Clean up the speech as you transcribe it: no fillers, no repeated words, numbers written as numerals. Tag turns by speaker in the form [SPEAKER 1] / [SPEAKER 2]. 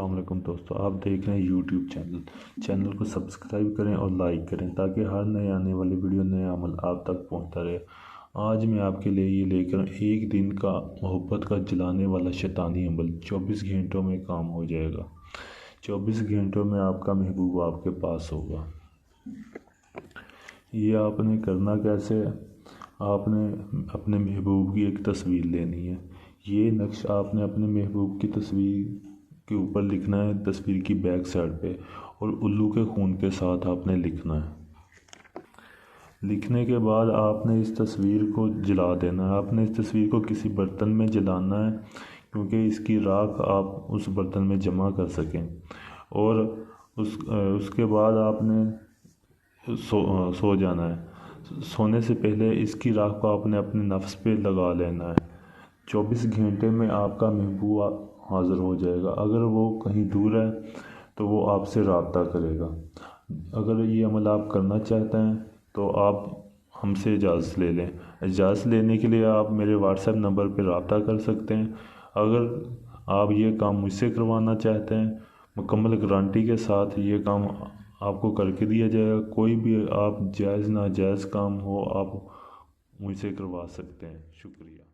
[SPEAKER 1] السلام علیکم دوستو، آپ دیکھ رہے ہیں یوٹیوب چینل کو سبسکرائب کریں اور لائک کریں تاکہ ہر نئے آنے والی ویڈیو نئے عمل آپ تک پہنچتا رہے۔ آج میں آپ کے لیے یہ لے کر ایک دن کا محبت کا جلانے والا شیطانی عمل 24 گھنٹوں میں کام ہو جائے گا۔ 24 گھنٹوں میں آپ کا محبوب آپ کے پاس ہوگا۔ یہ آپ نے کرنا کیسے ہے؟ آپ نے اپنے محبوب کی ایک تصویر لینی ہے۔ یہ نقش آپ نے اپنے محبوب کی تصویر کے اوپر لکھنا ہے، تصویر کی بیک سائڈ پہ، اور الو کے خون کے ساتھ آپ نے لکھنا ہے۔ لکھنے کے بعد آپ نے اس تصویر کو جلا دینا ہے۔ آپ نے اس تصویر کو کسی برتن میں جلانا ہے کیونکہ اس کی راکھ آپ اس برتن میں جمع کر سکیں، اور اس کے بعد آپ نے سو جانا ہے۔ سونے سے پہلے اس کی راکھ کو آپ نے اپنے نفس پہ لگا لینا ہے۔ 24 گھنٹے میں آپ کا محبوب حاضر ہو جائے گا۔ اگر وہ کہیں دور ہے تو وہ آپ سے رابطہ کرے گا۔ اگر یہ عمل آپ کرنا چاہتے ہیں تو آپ ہم سے اجازت لے لیں۔ اجازت لینے کے لیے آپ میرے واٹس ایپ نمبر پہ رابطہ کر سکتے ہیں۔ اگر آپ یہ کام مجھ سے کروانا چاہتے ہیں، مکمل گارنٹی کے ساتھ یہ کام آپ کو کر کے دیا جائے گا۔ کوئی بھی آپ جائز ناجائز کام ہو آپ مجھ سے کروا سکتے ہیں۔ شکریہ۔